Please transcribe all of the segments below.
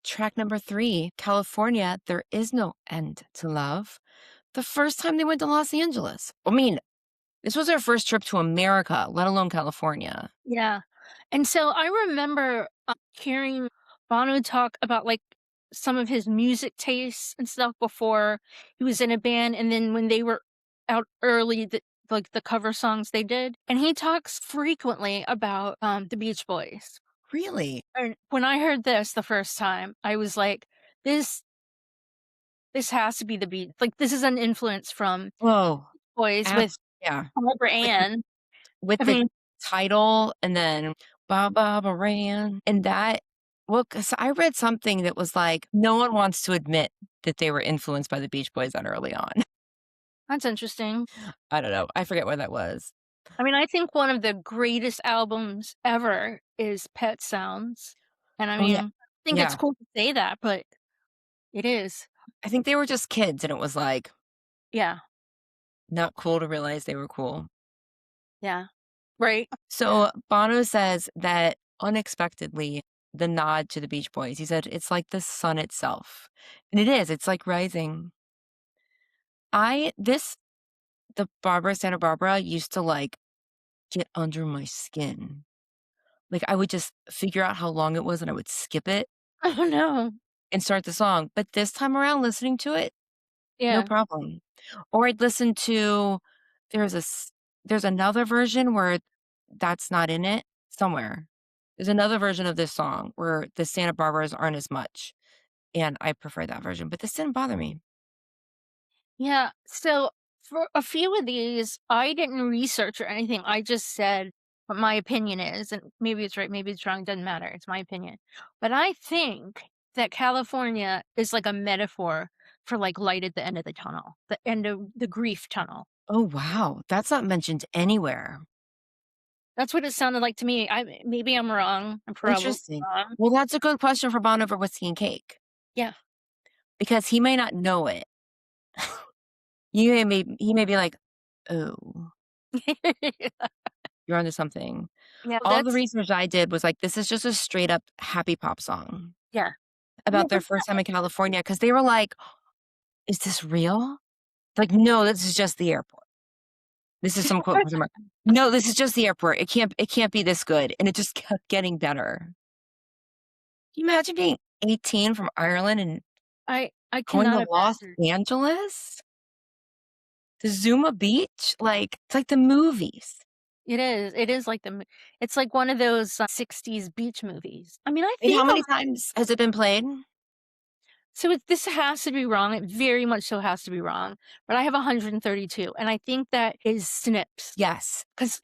track number 3, California, There Is No End to Love. The first time they went to Los Angeles. I mean, this was their first trip to America, let alone California. Yeah. And so I remember, hearing Bono talk about, like, some of his music tastes and stuff before he was in a band, and then when they were out early, the cover songs they did, and he talks frequently about, the Beach Boys. Really? And when I heard this the first time, I was like, "This this has to be the Beach, like, this is an influence from Oh, Boys with yeah. Barbara With Ann." with I the mean, title and then Ba Ba Ba Ran and that well, 'cause I read something that was like, no one wants to admit that they were influenced by the Beach Boys that early on. that's interesting. I don't know. I forget where that was. I mean, I think one of the greatest albums ever is Pet Sounds, and I Oh, mean, yeah. I think it's Yeah. cool to say that, but it is. I think they were just kids, and it was, like, Yeah, not cool to realize they were cool. yeah. Right? So, Bono says that unexpectedly, the nod to the Beach Boys, he said, "It's like the sun itself." And it is, it's like rising. I this the Barbara Santa Barbara used to, like, get under my skin. Like, I would just figure out how long it was, and I would skip it Oh, no. and start the song, but this time around listening to it, no Yeah. problem. Or I'd listen to there's a s there's another version where that's not in it somewhere. There's another version of this song where the Santa Barbaras aren't as much, and I prefer that version, but this didn't bother me. Yeah, so for a few of these, I didn't research or anything, I just said what my opinion is, and maybe it's right, maybe it's wrong, doesn't matter, it's my opinion. But I think that California is like a metaphor for, like, light at the end of the tunnel, the end of the grief tunnel. Oh, wow, that's not mentioned anywhere. That's what it sounded like to me. Maybe I'm wrong, I'm probably Interesting. wrong. Well, that's a good question for Bon Iver Whiskey and Cake, Yeah. because he may not know it. He may be like, "Oh, you're onto something." Yeah, All the that's research I did was like, this is just a straight up happy pop song yeah. about Well, their but first time in California because they were like, "Is this real?" Like, "No, this is just the airport." This is some quote from somewhere. "No, this is just the airport. It can't be this good." And it just kept getting better. Can you imagine being 18 from Ireland and I going to cannot Los imagine. Angeles to Zuma Beach? Like, it's like the movies. It is like it's like one of those, 60s beach movies. I mean, I And how think many times has it been played? this has to be wrong, it very much so has to be wrong, but I have 132, and I think that is snips. Yes. 'Cause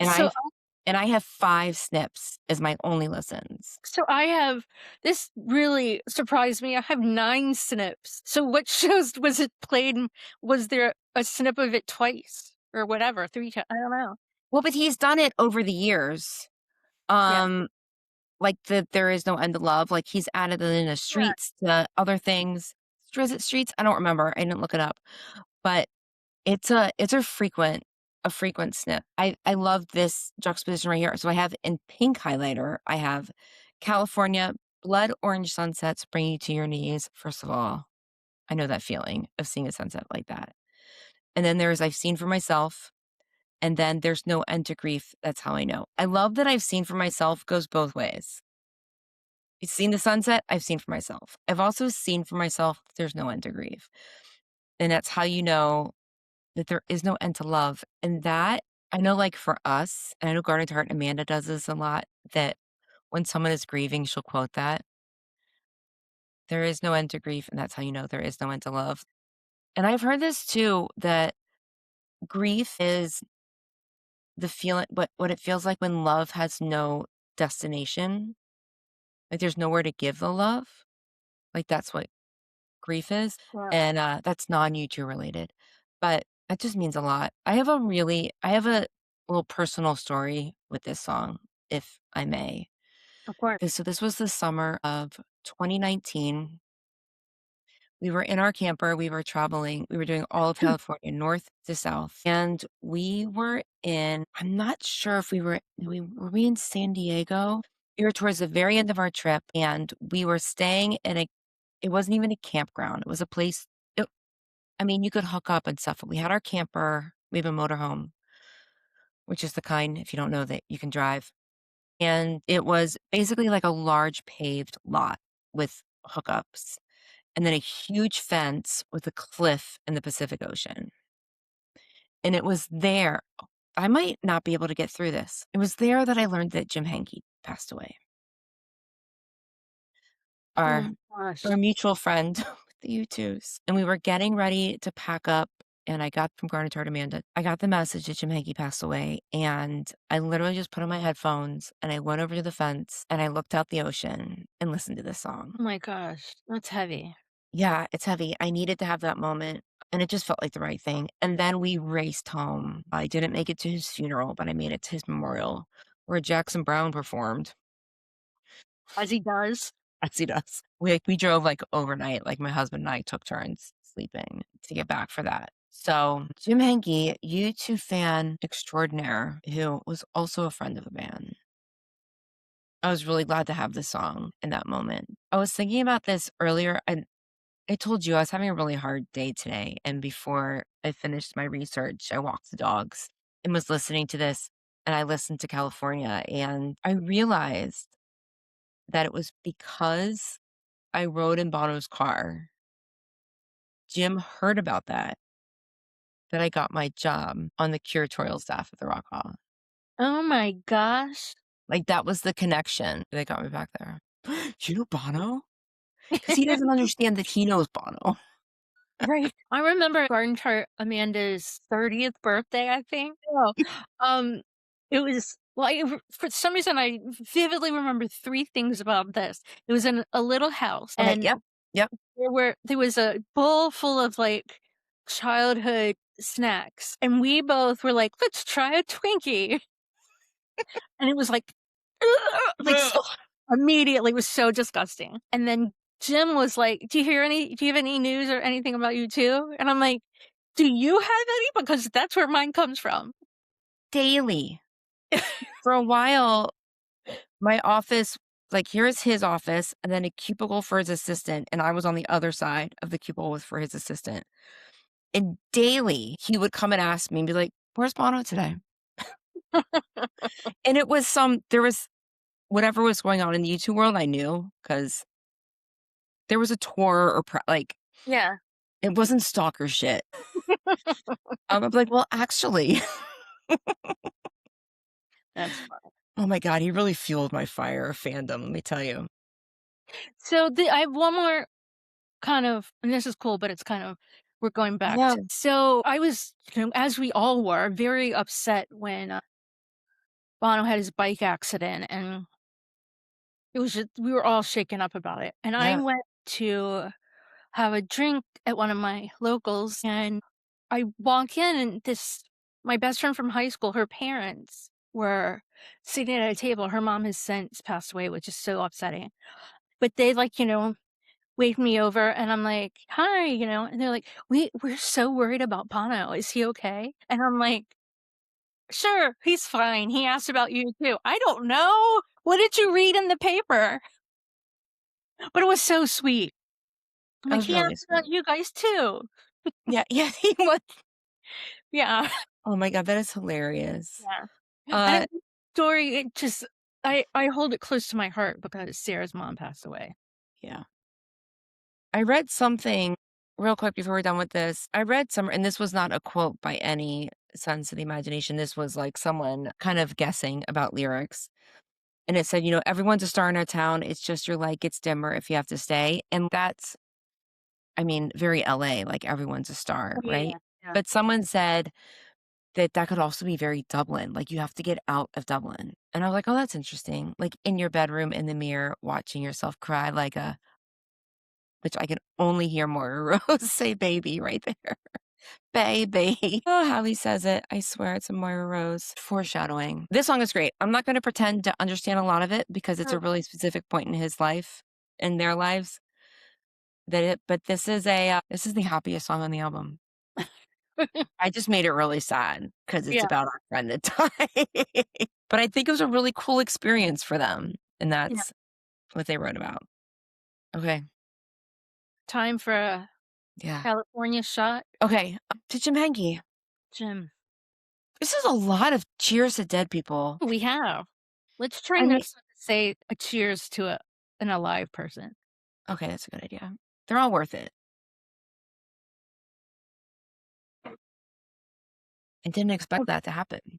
And I have 5 snips as my only listens. I have this really surprised me, I have 9 snips. So what shows was it played was there a snip of it twice or whatever, 3 times? I don't know. Well, but he's done it over the years. Yeah. Um, like the There Is No End to Love, like, he's added it in the Yeah. streets to other things. Is it streets? I don't remember. I didn't look it up. But it's a frequent snip. I love this juxtaposition right here. So I have in pink highlighter, I have California, blood orange sunsets bring you to your knees. First of all, I know that feeling of seeing a sunset like that. And then there's I've seen for myself, and then there's no end to grief. That's how I know. I love that I've seen for myself goes both ways. You've seen the sunset, I've seen for myself. I've also seen for myself there's no end to grief. And that's how you know that there is no end to love, and that I know, like, for us, and I know Garden Tart Amanda does this a lot, that when someone is grieving, she'll quote that, "There is no end to grief, and that's how you know there is no end to love." And I've heard this too, that grief is the feeling what it feels like when love has no destination, like, there's nowhere to give the love, like, that's what grief is, Yeah. and, that's non-U2 related, but that just means a lot. I have a little personal story with this song, if I may. Of course. This was the summer of 2019. We were in our camper, we were traveling, we were doing all of California, north to south, and we were in I'm not sure if were we in San Diego? We were towards the very end of our trip, and we were staying in a It wasn't even a campground. It was a place it I mean, you could hook up and stuff, but we had our camper. We have a motorhome, which is the kind, if you don't know, that you can drive. And it was basically like a large paved lot with hookups, and then a huge fence with a cliff in the Pacific Ocean. And it was there I might not be able to get through this. It was there that I learned that Jim Henke passed away. Oh Our my gosh. our mutual friend with the U2’s, and we were getting ready to pack up, and I got from Garden Tart Amanda, I got the message that Jim Henke passed away, and I literally just put on my headphones, and I went over to the fence, and I looked out the ocean and listened to this song. Oh my gosh. That's heavy. Yeah, it's heavy. I needed to have that moment, and it just felt like the right thing, and then we raced home. I didn't make it to his funeral, but I made it to his memorial, where Jackson Browne performed, As he does. as he does. We drove, like, overnight, like, my husband and I took turns sleeping to get back for that. So, Jim Henke, U2 fan extraordinaire, who was also a friend of the band. I was really glad to have this song in that moment. I was thinking about this earlier, and I told you I was having a really hard day today, and before I finished my research, I walked the dogs and was listening to this, and I listened to California, and I realized that it was because I rode in Bono's car. Jim heard about that I got my job on the curatorial staff at the Rock Hall. Oh my gosh. Like, that was the connection that got me back there. "You know Bono?" 'Cause he doesn't understand that he knows Bono. Right. I remember Garden Tart Amanda's 30th birthday, I think. No, um, it was well, for some reason, I vividly remember 3 things about this. It was in a little house, Okay, and yep, yep. there was a bowl full of, like, childhood snacks, and we both were like, "Let's try a Twinkie." And it was like, like, immediately, it was so disgusting. And then Jim was like, do you have any news or anything about you too?" And I'm like, "Do you have any? Because that's where mine comes from." Daily. For a while, my office like, here's his office, and then a cubicle for his assistant, and I was on the other side of the cubicle with for his assistant. And daily, he would come and ask me and be like, "Where's Bono today?" And it was there was whatever was going on in the YouTube world, I knew because there was a tour or like, Yeah, it wasn't stalker shit. I'm like, "Well, actually." that's fun. Oh my god, he really fueled my fire of fandom, let me tell you. So, I have one more kind of and this is cool, but it's kind of we're going back Yeah, to so, I was, as we all were, very upset when, Bono had his bike accident, and it was just we were all shaken up about it, and I yeah, went to have a drink at one of my locals, and I walk in and this my best friend from high school, her parents were sitting at a table. Her mom has since passed away, which is so upsetting. But they like, waved me over and I'm like, "Hi," and they're like, we're so worried about Bono. Is he okay?" And I'm like, "Sure, he's fine. He asked about you too." I don't know. What did you read in the paper? But it was so sweet. I'm that like, was "He really asked about sweet. you guys too." Yeah, yeah, he was. Yeah. Oh my god, that is hilarious. Yeah. And Uh, it's story, it just I hold it close to my heart because Sarah's mom passed away. yeah. I read something real quick before we're done with this. I read some and this was not a quote by any sense of the imagination, this was, like, someone kind of guessing about lyrics, and it said, "Everyone's a star in our town, it's just your light gets dimmer if you have to stay," and that's, I mean, very LA, like, everyone's a star, Oh, right? yeah, yeah. But someone said that could also be very Dublin, like, you have to get out of Dublin, and I was like, "Oh, that's interesting," like, in your bedroom, in the mirror, watching yourself cry like a which I can only hear Moira Rose say baby right there. Baby. Oh, how he says it. I swear it's a Moira Rose foreshadowing. This song is great. I'm not gonna pretend to understand a lot of it because it's a Oh. really specific point in his life, in their lives, but this is the happiest song on the album. I just made it really sad because it's Yeah, about our friend that died. But I think it was a really cool experience for them, and yeah. that's what they wrote about. Okay. time for a Yeah. California shot? Okay, to Jim Henke. Jim. This is a lot of cheers to dead people. We have. Let's try I mean next one to say a cheers to an alive person. okay, that's a good idea. They're all worth it. I didn't expect Okay. that to happen.